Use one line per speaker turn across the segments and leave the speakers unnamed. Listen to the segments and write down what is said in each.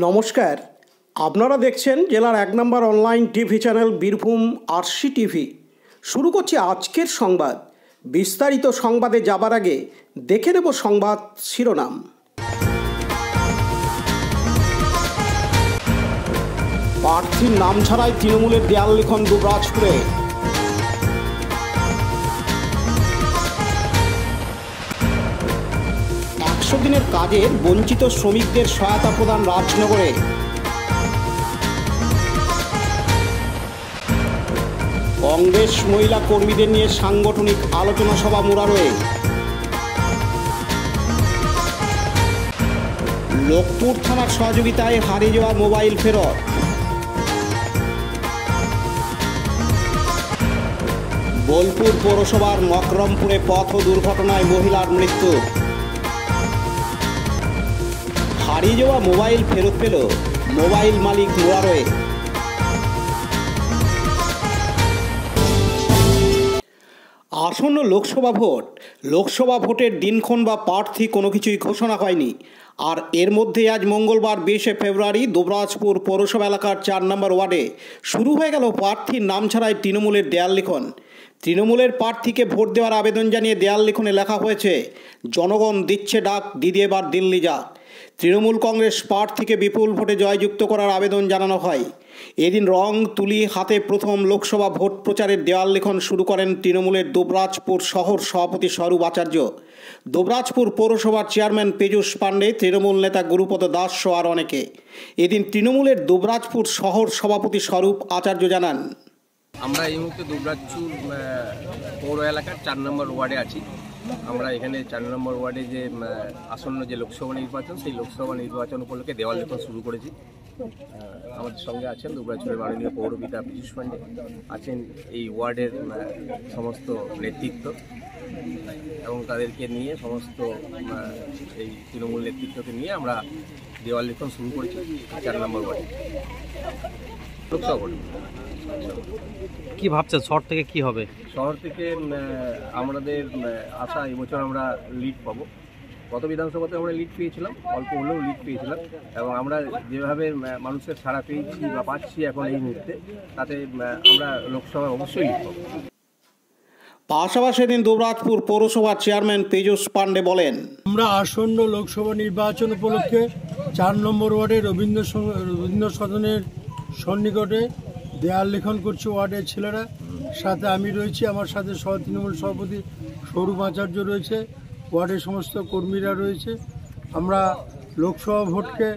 নমস্কার, আপনারা দেখছেন জেলার 1 নম্বর online TV channel Birbhum RC TV. শুরু করছি আজকের সংবাদ। বিস্তারিত সংবাদে যাবার আগে দেখে নেব সংবাদ শিরোনাম। প্রার্থীর নাম ছাড়াই তৃণমূলের দেয়াল লিখন দুবরাজপুরে। দিনের কাজে বঞ্চিত শ্রমিকদের সহায়তা প্রদান রাজনগরে। কংগ্রেস মহিলা কর্মীদের নিয়ে সাংগঠনিক আলোচনা সভা মুরারোয়ে। লোকপুর থানার সহযোগিতায় হারিয়ে যাওয়া মোবাইল ফেরত। বোলপুর পৌরসভার মকরমপুরে পথ দুর্ঘটনায় মহিলার মৃত্যু। হারিয়ে যাওয়া মোবাইল ফেরত পেল মোবাইল মালিক মুরারোয়ে। আসন্ন লোকসভা ভোটের দিনক্ষণ বা প্রার্থী কোনো কিছুই ঘোষণা হয়নি। আর এর মধ্যে আজ মঙ্গলবার 20শে ফেব্রুয়ারি দুবরাজপুর পৌরসভা এলাকার 4 নম্বর ওয়ার্ডে শুরু হয়ে গেল প্রার্থীর নাম ছাড়াই তৃণমূলের দেয়াল লিখন। তৃণমূলের প্রার্থীকে ভোট দেওয়ার আবেদন জানিয়ে দেয়াল লিখনে লেখা হয়েছে, জনগণ দিচ্ছে ডাক, দিদি এবার দিল্লি যাক। তৃণমূল কংগ্রেস প্রার্থীকে বিপুল ভোটে জয়যুক্ত করার আবেদন জানানো হয়। এদিন রং তুলি হাতে প্রথম লোকসভা ভোট প্রচারের দেওয়াল লিখন শুরু করেন তৃণমূলের দুবরাজপুর শহর সভাপতি স্বরূপ আচার্য, দুবরাজপুর পৌরসভার চেয়ারম্যান পীযূষ পাণ্ডে, তৃণমূল নেতা গুরুপদ দাস সহ আর অনেকে। এদিন তৃণমূলের দুবরাজপুর শহর সভাপতি স্বরূপ আচার্য জানান,
আমরা এই মুহূর্তে দুবরাজপুর পৌর এলাকার 4 নম্বর ওয়ার্ডে আছি। আমরা এখানে 4 নম্বর ওয়ার্ডে যে আসন্ন যে লোকসভা নির্বাচন, সেই লোকসভা নির্বাচন উপলক্ষে দেওয়াল লিখন শুরু করেছি। আমাদের সঙ্গে আছেন দুবরাজপুরের মাননীয় পৌরপিতা পীযূষ পাণ্ডে, আছেন এই ওয়ার্ডের সমস্ত নেতৃত্ব এবং তাদেরকে নিয়ে সমস্ত এই তৃণমূল নেতৃত্বকে নিয়ে আমরা দেওয়াল লিখন শুরু করেছি 4 নম্বর ওয়ার্ডে লোকসভা ভোট।
কি ভাবছেন শহর থেকে কি হবে?
শহর থেকে আমাদের আশা এবছর আমরা লিড পাবো। গত বিধানসভাতে আমরা লিড পেয়েছিলাম, অল্প হলেও লিড পেয়েছিলাম, এবং আমরা যেভাবে মানুষের সাড়া পেয়েছি বা পাচ্ছি এখন এই মুহূর্তে, তাতে আমরা লোকসভায় অবশ্যই লিড পাবো।
পাশাপাশি দিন দুবরাজপুর পৌরসভার চেয়ারম্যান পীযূষ পাণ্ডে বলেন,
আমরা আসন্ন লোকসভা নির্বাচন উপলক্ষে 4 নম্বর ওয়ার্ডে রবীন্দ্র সদনের সন্নিকটে দেয়াল লিখন করছি ওয়ার্ডের ছেলেরা। সাথে আমি রয়েছি, আমার সাথে তৃণমূল সভাপতি স্বরূপ আচার্য রয়েছে, ওয়ার্ডের সমস্ত কর্মীরা রয়েছে। আমরা লোকসভা ভোটকে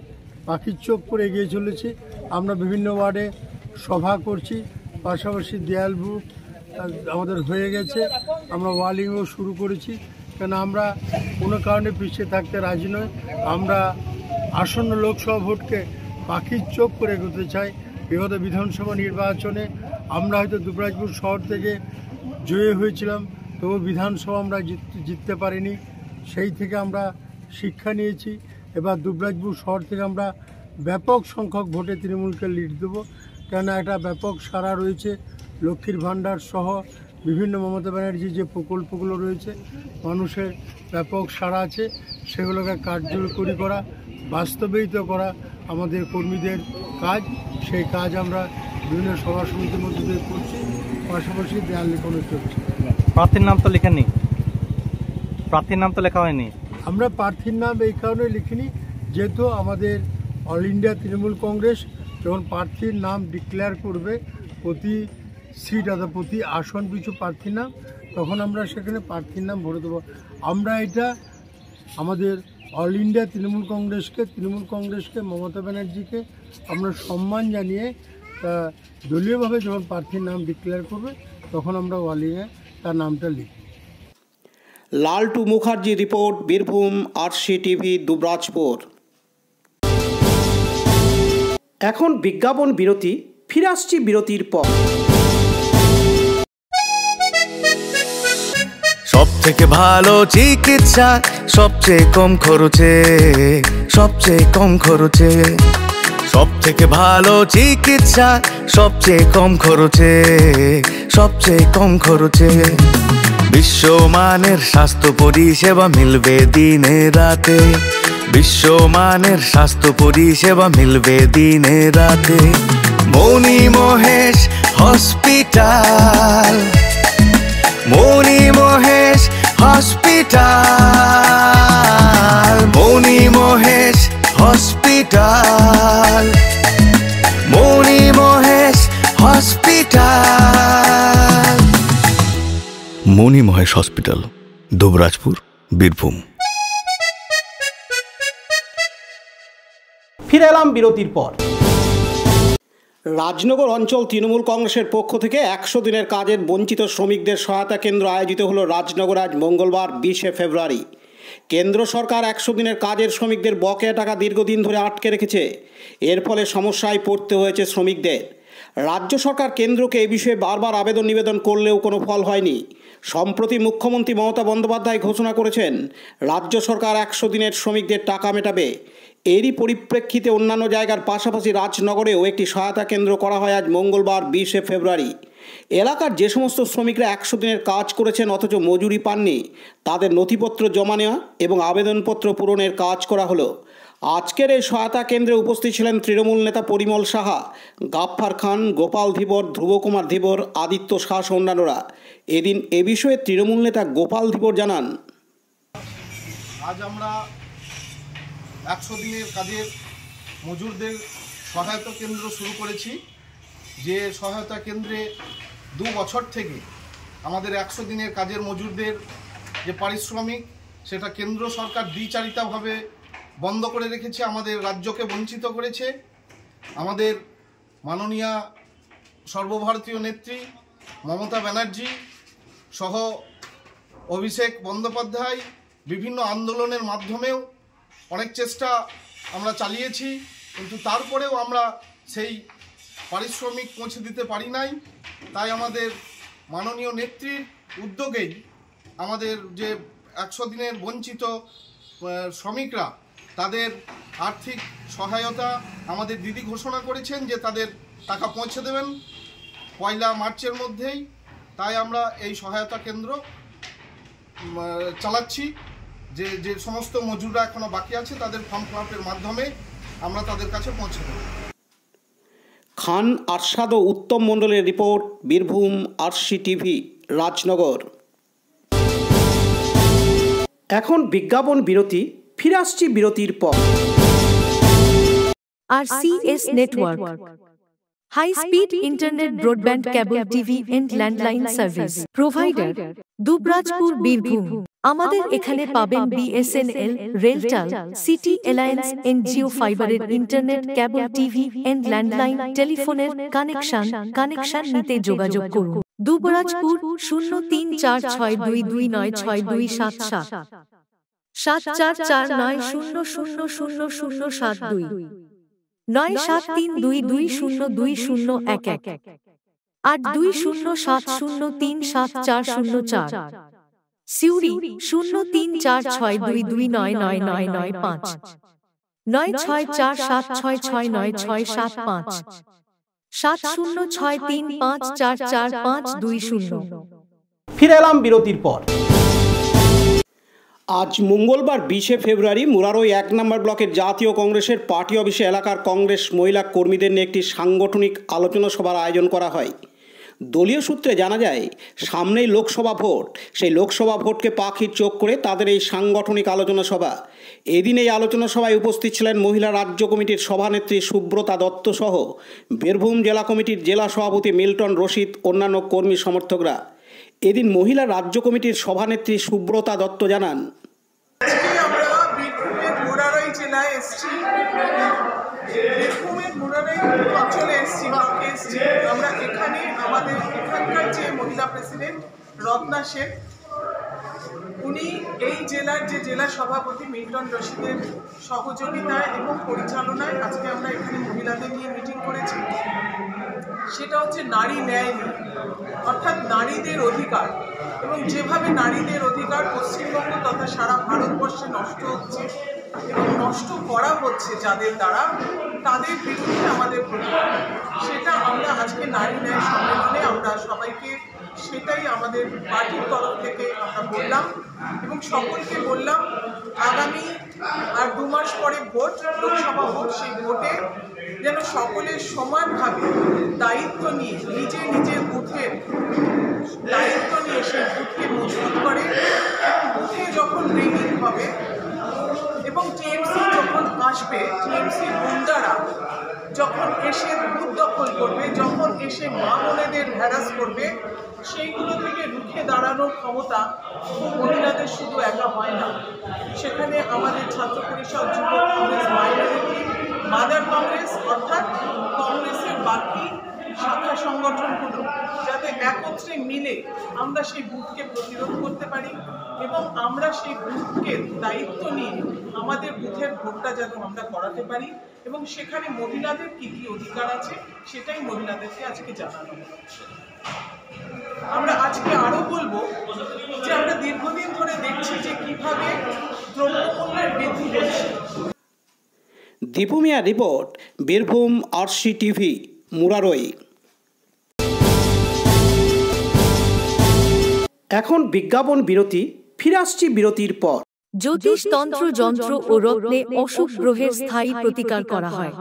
পাখির চোখ করে এগিয়ে চলেছি। আমরা বিভিন্ন ওয়ার্ডে সভা করছি, পাশাপাশি দেয়াল বুক আমাদের হয়ে গেছে, আমরা ওয়ালিংও শুরু করেছি। কেন আমরা কোনো কারণে পিছিয়ে থাকতে রাজি নয়। আমরা আসন্ন লোকসভা ভোটকে পাখির চোখ করে এগোতে চাই। বিগত বিধানসভা নির্বাচনে আমরা হয়তো দুবরাজপুর শহর থেকে জয়ী হয়েছিলাম, তবু বিধানসভা আমরা জিততে পারিনি। সেই থেকে আমরা শিক্ষা নিয়েছি। এবার দুবরাজপুর শহর থেকে আমরা ব্যাপক সংখ্যক ভোটে তৃণমূলকে লিড দেবো। কেন একটা ব্যাপক সাড়া রয়েছে, লক্ষ্মীর ভাণ্ডার সহ বিভিন্ন মমতা ব্যানার্জির যে প্রকল্পগুলো রয়েছে, মানুষের ব্যাপক সাড়া আছে। সেগুলোকে কার্যকরী করা, বাস্তবায়িত করা আমাদের কর্মীদের কাজ। সেই কাজ আমরা বিভিন্ন সভা সমিতির মধ্যে দিয়ে করছি, পাশাপাশি দেয়াল লিখনও চলছে।
প্রার্থীর নাম তো লেখেননি, প্রার্থীর নাম তো লেখা হয়নি।
আমরা প্রার্থীর নাম এই কারণে লিখিনি, যেহেতু আমাদের অল ইন্ডিয়া তৃণমূল কংগ্রেস যখন প্রার্থীর নাম ডিক্লেয়ার করবে প্রতি সিট অর্থাৎ প্রতি আসন পিছু প্রার্থীর নাম, তখন আমরা সেখানে প্রার্থীর নাম ভরে দেবো। আমরা এটা আমাদের অল ইন্ডিয়া তৃণমূল কংগ্রেসকে মমতা ব্যানার্জিকে আমরা সম্মান জানিয়ে দলীয়ভাবে যখন প্রার্থীর নাম ডিক্লেয়ার করবে, তখন আমরা ওয়ালিংয়ে তার নামটা লিখি।
Laltu Mukherjee report, Birbhum RC TV Dubrajpur. এখন বিজ্ঞাপন বিরতি, ফিরে আসছি বিরতির পর।
সব থেকে ভালো চিকিৎসা, সবচেয়ে কম খরচে, সবচেয়ে কম খরচে। সব থেকে ভালো চিকিৎসা, সবচেয়ে কম খরচে, সবচেয়ে কম খরচে। বিশ্বমানের স্বাস্থ্য পরিষেবা মিলবে দিনে রাতে। বিশ্বমানের স্বাস্থ্য পরিষেবা মিলবে দিনে রাতে। মণি মহেশ হসপিটাল, মণি মহেশ হসপিটাল, মণি মহেশ হসপিটাল, মণি মহেশ হসপিটাল। মণি মহেশ হসপিটাল, দুবরাজপুর, বীরভূম।
ফিরে এলাম বিরতির পর। রাজনগর অঞ্চল তৃণমূল কংগ্রেসের পক্ষ থেকে 100 দিনের কাজের বঞ্চিত শ্রমিকদের সহায়তা কেন্দ্র আয়োজিত হলো রাজনগর আজ মঙ্গলবার 20শে ফেব্রুয়ারি। কেন্দ্র সরকার 100 দিনের কাজের শ্রমিকদের বকেয়া টাকা দীর্ঘদিন ধরে আটকে রেখেছে। এর ফলে সমস্যায় পড়তে হয়েছে শ্রমিকদের। রাজ্য সরকার কেন্দ্রকে এই বিষয়ে বারবার আবেদন নিবেদন করলেও কোনো ফল হয়নি। সম্প্রতি মুখ্যমন্ত্রী মমতা বন্দ্যোপাধ্যায় ঘোষণা করেছেন রাজ্য সরকার 100 দিনের শ্রমিকদের টাকা মেটাবে। এরই পরিপ্রেক্ষিতে অন্যান্য জায়গার পাশাপাশি রাজনগরেও একটি সহায়তা কেন্দ্র করা হয় আজ মঙ্গলবার 20শে ফেব্রুয়ারি। এলাকার যে সমস্ত শ্রমিকরা 100 দিনের কাজ করেছেন অথচ মজুরি পাননি, তাদের নথিপত্র জমা নেওয়া এবং আবেদনপত্র পূরণের কাজ করা হলো। আজকের এই সহায়তা কেন্দ্রে উপস্থিত ছিলেন তৃণমূল নেতা পরিমল সাহা, গাফফার খান, গোপাল ধীবর, ধ্রুবকুমার ধীবর, আদিত্য শাহ ও অন্যান্যরা। এদিন এ বিষয়ে তৃণমূল নেতা গোপাল ধীবর জানান,
আজ আমরা 100 দিনের কাজের মজুরদের সহায়তা কেন্দ্র শুরু করেছি। যে সহায়তা কেন্দ্রে 2 বছর থেকে আমাদের 100 দিনের কাজের মজুরদের যে পারিশ্রমিক সেটা কেন্দ্র সরকার দ্বিচারিতাভাবে বন্ধ করে রেখেছে, আমাদের রাজ্যকে বঞ্চিত করেছে। আমাদের মাননীয়া সর্বভারতীয় নেত্রী মমতা ব্যানার্জি সহ অভিষেক বন্দ্যোপাধ্যায় বিভিন্ন আন্দোলনের মাধ্যমেও অনেক চেষ্টা আমরা চালিয়েছি, কিন্তু তারপরেও আমরা সেই পারিশ্রমিক পৌঁছে দিতে পারি নাই। তাই আমাদের মাননীয় নেত্রীর উদ্যোগেই আমাদের যে 100 দিনের বঞ্চিত শ্রমিকরা তাদের আর্থিক সহায়তা আমাদের দিদি ঘোষণা করেছেন যে তাদের টাকা পৌঁছে দেবেন 1 মার্চের মধ্যেই। তাই আমরা এই সহায়তা কেন্দ্র চালাচ্ছি। যে সমস্ত মজুররা এখনো বাকি আছে তাদের ফর্ম ফিল আপের মাধ্যমে আমরা তাদের কাছে পৌঁছে দেব।
খান আরশাদ ও উত্তম মণ্ডলের report, Birbhum RC TV, Rajnagar. এখন বিজ্ঞাপন বিরতি, ফিরে আসছি বিরতির পর।
RCS Network, High Speed Internet Broadband Cable TV and Landline Service Provider, Dubrajpur, Birbhum. আমাদের এখানে পাবেন BSNL, RailTel, city alliance, NGO ফাইবারের internet, cable TV and landline টেলিফোনের কানেকশন নিতে যোগাযোগ করুন। দুবরাজপুর 034622962777 7449000072 9732202011 8207037404। সিউড়ি 034622999995 9647669675 7063544520।
ফিরে এলাম বিরতির পর। আজ মঙ্গলবার 20শে ফেব্রুয়ারি মুরারই 1 নম্বর ব্লকের জাতীয় কংগ্রেসের পার্টি অফিসে এলাকার কংগ্রেস মহিলা কর্মীদের নিয়ে একটি সাংগঠনিক আলোচনা সভার আয়োজন করা হয়। দলীয় সূত্রে জানা যায়, সামনেই লোকসভা ভোট, সেই লোকসভা ভোটকে পাখির চোখ করে তাদের এই সাংগঠনিক আলোচনা সভা। এদিন এই আলোচনা সভায় উপস্থিত ছিলেন মহিলা রাজ্য কমিটির সভানেত্রী সুব্রতা দত্ত সহ বীরভূম জেলা কমিটির জেলা সভাপতি মিল্টন রশিদ, অন্যান্য কর্মী সমর্থকরা। এদিন মহিলা রাজ্য কমিটির সভানেত্রী সুব্রতা দত্ত জানান,
আমরা বীরভূমের মুরারই জেলায় এসেছি, বীরভূমের মুরারই অঞ্চলে এসেছি, ব্লকে এসেছি। আমরা এখানে আমাদের এখানকার যে মহিলা প্রেসিডেন্ট রত্না শেখ, উনি এই জেলার যে জেলা সভাপতি মিল্টন রশিদের সহযোগিতায় এবং পরিচালনায় আজকে আমরা এখানে মহিলাদের নিয়ে মিটিং করেছি। সেটা হচ্ছে নারী ন্যায় নিয়ে, অর্থাৎ নারীদের অধিকার, এবং যেভাবে নারীদের অধিকার পশ্চিমবঙ্গ তথা সারা ভারতবর্ষে নষ্ট হচ্ছে এবং নষ্ট করা হচ্ছে যাদের দ্বারা, তাদের বিরুদ্ধে আমাদের প্রতিবাদ। সেটা আমরা আজকে নারী ন্যায় সম্মেলনে আমরা সবাইকে সেটাই আমাদের পার্টির তরফ থেকে আমরা বললাম এবং সকলকে বললাম আগামী আর 2 মাস পরে ভোট, লোকসভা ভোট, সেই ভোটে যেন সকলে সমানভাবে দায়িত্ব নিয়ে নিজের বুথের দায়িত্ব নিয়ে সেই বুথকে মজবুত করে এবং বুথে যখন রিগিং হবে এবং টিএমসি যখন আসবে, টিএমসির গুন্ডারা যখন এসে বুথ দখল করবে, যখন এসে মা বোনেদের হ্যারাস করবে, সেইগুলো থেকে রুখে দাঁড়ানোর ক্ষমতা মহিলাদের শুধু একা হয় না। সেখানে আমাদের ছাত্র পরিষদ, যুব কংগ্রেস, মাইনরিটি, মাদার কংগ্রেস অর্থাৎ কংগ্রেসের বাকি শাখা সংগঠনগুলো যাতে একত্রে মিলে আমরা সেই বুথকে প্রতিরোধ করতে পারি এবং আমরা সেই বুথকে দায়িত্ব নিয়ে আমাদের বুথের ভোটটা যেন আমরা করাতে পারি এবং সেখানে মহিলাদের কী কী অধিকার আছে সেটাই মহিলাদেরকে আজকে জানানো। আমরা আজকে আরও বলবো যে আমরা দীর্ঘদিন ধরে দেখছি যে কিভাবে দ্রব্যমূল্যের বৃদ্ধি হচ্ছে।
দীপু মিয়া রিপোর্ট, বীরভূম RCTV, মুরারই। এখন বিজ্ঞাপন বিরতি, ফিরে আসছি বিরতির পর।
জ্যোতিষ তন্ত্র, যন্ত্র ও রত্নে অশুভ গ্রহের স্থায়ী প্রতিকার করা হয়।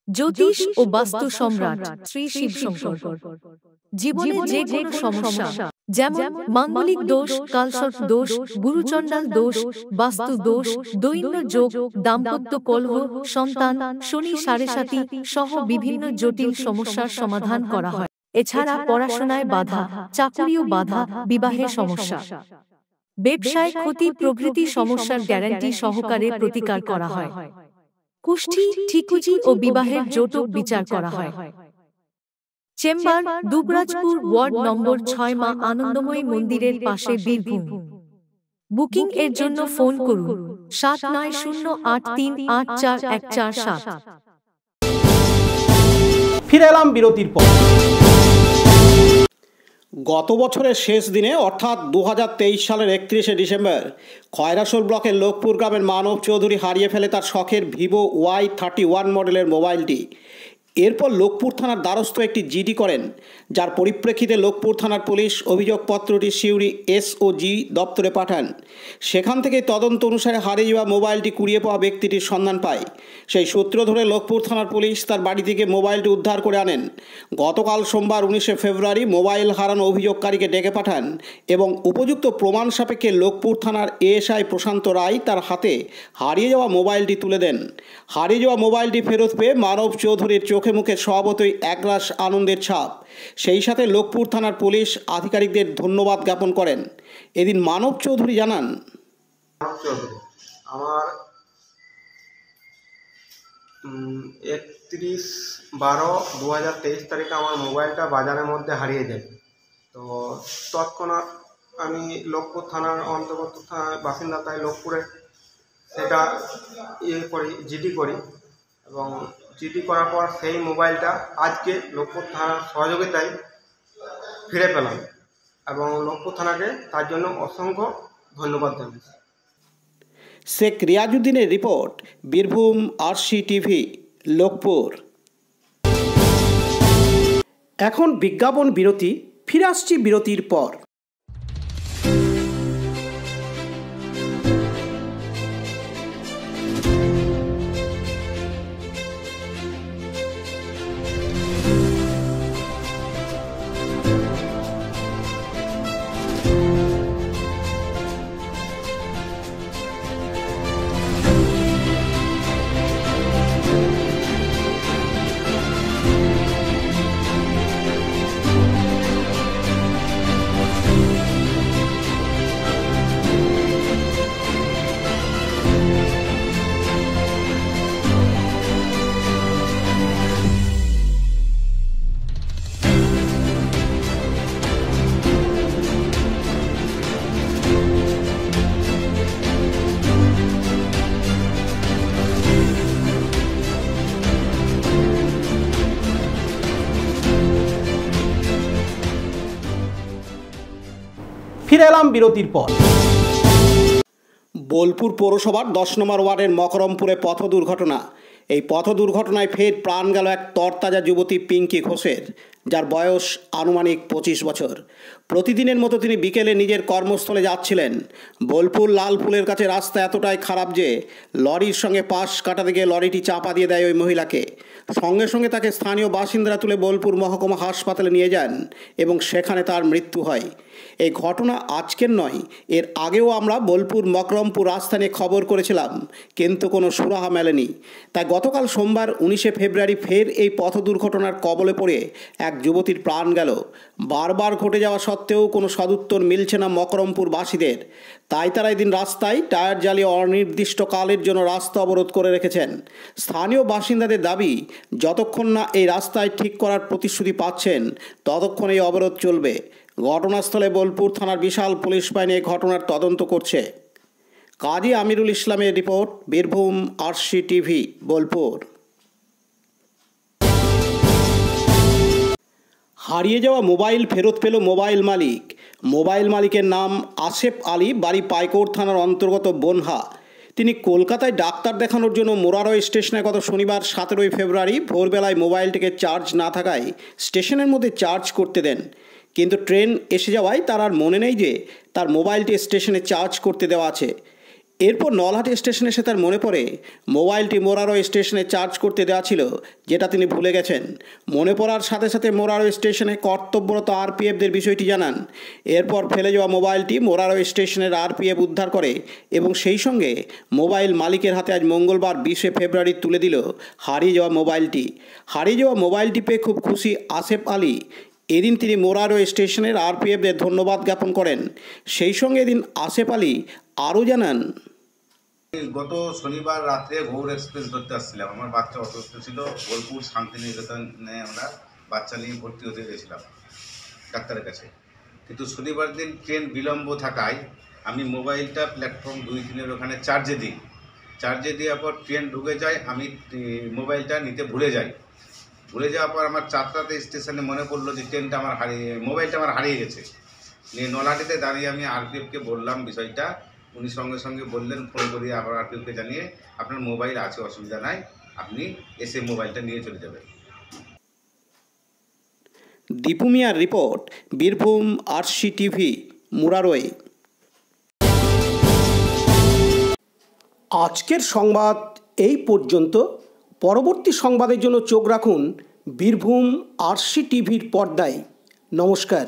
জ্যোতিষ ও বাস্তু সম্রাট শ্রী শিবশঙ্কর। জীবনে যে কোনো সমস্যা যেমন মাঙ্গলিক দোষ, কালসর্প দোষ, গুরুচণ্ডাল দোষ, বাস্তু দোষ, দৈন্য যোগ, দাম্পত্য কলহ, সন্তান, শনি সাড়েসাতি সহ বিভিন্ন জটিল সমস্যার সমাধান করা হয়। এছাড়া পড়াশোনায় বাধা, চাকুরিও বাধা, বিবাহে সমস্যা, ব্যবসায় ক্ষতি প্রভৃতি সমস্যার গ্যারান্টি সহকারে প্রতিকার করা হয়। কুষ্ঠি, ঠিকুজি ও বিবাহের জটক বিচার করা হয়। চেম্বার দুবরাজপুর, ওয়ার্ড নম্বর 6, মা আনন্দময়ী মন্দিরের পাশে, বীরভূম। বুকিং এর জন্য ফোন করুন 7908384147।
ফিরে এলাম বিরতির পর। গত বছরের শেষ দিনে অর্থাৎ 2023 সালের 31শে ডিসেম্বর খয়রাসোল ব্লকের লোকপুর গ্রামের মানব চৌধুরী হারিয়ে ফেলে তার শখের ভিভো Y31 মডেলের মোবাইলটি। এরপর লোকপুর থানার দ্বারস্থ একটি জিডি করেন, যার পরিপ্রেক্ষিতে লোকপুর থানার পুলিশ অভিযোগপত্রটি সিউড়ি SOG দপ্তরে পাঠান। সেখান থেকে তদন্ত অনুসারে হারিয়ে যাওয়া মোবাইলটি কুড়িয়ে পাওয়া ব্যক্তিটির সন্ধান পায়। সেই সূত্র ধরে লোকপুর থানার পুলিশ তার বাড়ি থেকে মোবাইলটি উদ্ধার করে আনেন। গতকাল সোমবার 19শে ফেব্রুয়ারি মোবাইল হারানো অভিযোগকারীকে ডেকে পাঠান এবং উপযুক্ত প্রমাণ সাপেক্ষে লোকপুর থানার ASI প্রশান্ত রায় তার হাতে হারিয়ে যাওয়া মোবাইলটি তুলে দেন। হারিয়ে যাওয়া মোবাইলটি ফেরত পেয়ে মানব চৌধুরীর চোখে মুখে স্বভাবতই একরাশ আনন্দের ছাপ। সেই সাথে লোকপুর থানার পুলিশ আধিকারিকদের ধন্যবাদ জ্ঞাপন করেন। এদিন মানব চৌধুরী জানান,
আমার 31/12/2023 তারিখে আমার মোবাইলটা বাজারের মধ্যে হারিয়ে যায়। তো তৎক্ষণাৎ আমি লোকপুর থানার অন্তর্গত বাসিন্দা, তাই লোকপুরে সেটা জিডি করি এবং জিডি করার পর সেই মোবাইলটা আজকে লোকপুর থানার সহযোগিতায় ফিরে পেলাম এবং লোকপুর থানাকে তার জন্য অসংখ্য ধন্যবাদ জানাই।
শেখ রিয়াজউদ্দিনের রিপোর্ট, বীরভূম RCTV, লোকপুর। এখন বিজ্ঞাপন বিরতি, ফিরে আসছি বিরতির পর। ফিরে এলাম বিরতির পর। বোলপুর পৌরসভার 10 নম্বর ওয়ার্ডের মকরমপুরে পথ দুর্ঘটনা। এই পথ দুর্ঘটনায় ফের প্রাণ গেল এক তরতাজা যুবতী পিঙ্কি ঘোষের, যার বয়স আনুমানিক 25 বছর। প্রতিদিনের মতো তিনি বিকেলে নিজের কর্মস্থলে যাচ্ছিলেন। বোলপুর লালপুলের কাছে রাস্তা এতটাই খারাপ যে লরির সঙ্গে পাশ কাটাতে গিয়ে লরিটি চাপা দিয়ে দেয় ওই মহিলাকে। সঙ্গে সঙ্গে তাকে স্থানীয় বাসিন্দারা তুলে বোলপুর মহকুমা হাসপাতালে নিয়ে যান এবং সেখানে তার মৃত্যু হয়। এই ঘটনা আজকের নয়, এর আগেও আমরা বোলপুর মকরমপুর রাস্তা নিয়ে খবর করেছিলাম, কিন্তু কোনো সুরাহা মেলেনি। তাই গতকাল সোমবার 19শে ফেব্রুয়ারি ফের এই পথ দুর্ঘটনার কবলে পড়ে এক যুবতীর প্রাণ গেল। বারবার ঘটে যাওয়া সত্ত্বেও কোনো সদুত্তর মিলছে না মকরমপুরবাসীদের। তাই তারা এদিন রাস্তায় টায়ার জ্বালিয়ে অনির্দিষ্টকালের জন্য রাস্তা অবরোধ করে রেখেছেন। স্থানীয় বাসিন্দাদের দাবি, যতক্ষণ না এই রাস্তায় ঠিক করার প্রতিশ্রুতি পাচ্ছেন ততক্ষণ এই অবরোধ চলবে। ঘটনাস্থলে বোলপুর থানার বিশাল পুলিশ বাহিনী এই ঘটনার তদন্ত করছে। কাজী আমিরুল ইসলামের report, Birbhum RC TV, Bolpur. হারিয়ে যাওয়া মোবাইল ফেরত পেল মোবাইল মালিক। মোবাইল মালিকের নাম আসেফ আলী, বাড়ি পাইকোট থানার অন্তর্গত বনহা। তিনি কলকাতায় ডাক্তার দেখানোর জন্য মোরারই স্টেশনে গত শনিবার 17 ফেব্রুয়ারি ভোরবেলায় মোবাইলটিকে চার্জ না থাকায় স্টেশনের মধ্যে চার্জ করতে দেন। কিন্তু ট্রেন এসে যাওয়ায় তার আর মনে নেই যে তার মোবাইলটি স্টেশনে চার্জ করতে দেওয়া আছে। এরপর নলহাটি স্টেশনে এসে তার মনে পড়ে মোবাইলটি মোরারই স্টেশনে চার্জ করতে দেওয়া ছিল, যেটা তিনি ভুলে গেছেন। মনে পড়ার সাথে সাথে মোরারই স্টেশনে কর্তব্যরত আরপিএফদের বিষয়টি জানান। এরপর ফেলে যাওয়া মোবাইলটি মোরারই স্টেশনের আরপিএফ উদ্ধার করে এবং সেই সঙ্গে মোবাইল মালিকের হাতে আজ মঙ্গলবার 20শে ফেব্রুয়ারি তুলে দিল হারিয়ে যাওয়া মোবাইলটি। হারিয়ে যাওয়া মোবাইলটি পেয়ে খুব খুশি আসেফ আলী। এদিন তিনি মোরারই স্টেশনের আরপিএফদের ধন্যবাদ জ্ঞাপন করেন। সেই সঙ্গে এদিন আসেফ আলী আরও জানান,
গত শনিবার রাত্রে গৌড় এক্সপ্রেস ধরতে আসছিলাম। আমার বাচ্চা অসুস্থ ছিল। বোলপুর শান্তিনিকেতনে আমরা বাচ্চা নিয়ে ভর্তি হতে গেছিলাম ডাক্তারের কাছে। কিন্তু শনিবার দিন ট্রেন বিলম্ব থাকায় আমি মোবাইলটা প্ল্যাটফর্ম 2-3-এর ওখানে চার্জে দিই। চার্জে দেওয়ার পর ট্রেন ঢুকে যায়, আমি মোবাইলটা নিতে ভুলে যাই। ভুলে যাওয়ার পর আমার 4টাতে স্টেশনে মনে পড়লো যে মোবাইলটা আমার হারিয়ে গেছে। নিয়ে নলহাটিতে দাঁড়িয়ে আমি আরপিএফকে বললাম বিষয়টা। উনি সঙ্গে সঙ্গে বললেন, ফোন করিয়ে আবার আরপিএফকে জানিয়ে, আপনার মোবাইল আছে, অসুবিধা নাই, আপনি এসে মোবাইলটা নিয়ে চলে যাবেন।
দীপু মিয়ার report, Birbhum RC TV, Murarai. আজকের সংবাদ এই পর্যন্ত। পরবর্তী সংবাদের জন্য চোখ রাখুন বীরভূম আরসি টিভির পর্দায়। নমস্কার।